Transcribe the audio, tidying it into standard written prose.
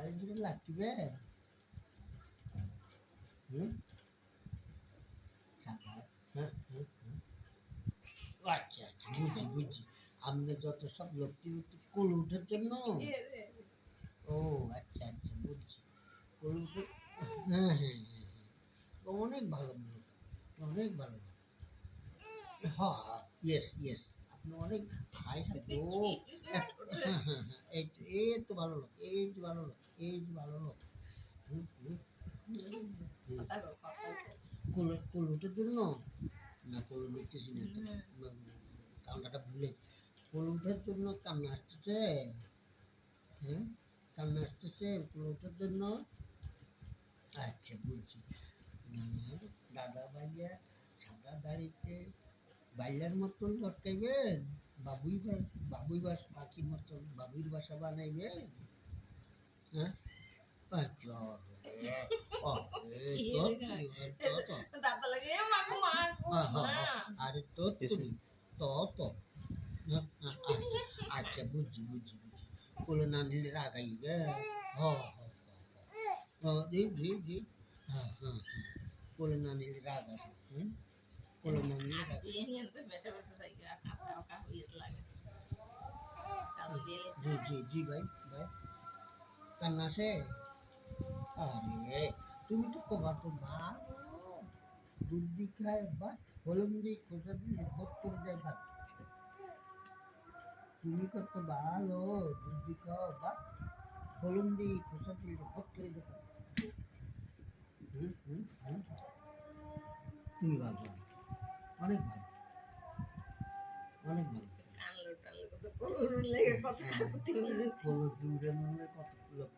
আরে জোরে লাগবে। হুম সাদা। হ্যাঁ হ্যাঁ হ্যাঁ। আচ্ছা আচ্ছা বুঝছি বুঝছি। আপনি যত সব লক্ষ্মী কোল উঠার জন্য। ও আচ্ছা আচ্ছা বুঝছি। কোল উঠে। হ্যাঁ হ্যাঁ হ্যাঁ হ্যাঁ। অনেক ভালো মনে করেন, অনেক ভালো। হ্যাঁ ইয়েস ইয়েস আপনি অনেক হাই হাই ও হ্যাঁ হ্যাঁ হ্যাঁ এই তো ভালো লোক, এই যে ভালো লোক, এই যে ভালো লোক। হুম হুম হুম। কোল উঠার জন্য না কোল উঠতেছি না তো কান্নাটা ভুলে কোল উঠার জন্য কান্না আসতেছে। হ্যাঁ কান্না আসতেছে কোল উঠার জন্য। আচ্ছা বুঝছি। দাদা ভাইয়া সাদা দাড়িতে বাইলার মতন লটকাইবেন, বাবুই বাসা পাখির মতন বাবুইর বাসা বানাইবেন। হ্যাঁ আচ্ছা আরে তো তো আচ্ছা বুঝছি বুঝছি বুঝছি কোলে না নিলে রাগাইবে। হ্যাঁ হ্যাঁ হ্যাঁ জি জি জি হ্যাঁ হ্যাঁ হ্যাঁ কোলে না নিলে রাগ আসে। হুম কোলে না নিলে রাগ। জি জি জি ভাই ভাই কান্না আসে। আরে তুমি তো কবা তো ভালো দুধ দি খায় বা হলুদ দিয়ে খোসা দিয়ে ভোট করে দেয় ভাত। তুমি কত ভালো দুধ দি খাও বা হলুদ দিয়ে খোসা দিয়ে ভোট করে দেয় ভাত। হুম হুম হুম তুমি ভালো অনেক ভালো অনেক ভালো। কত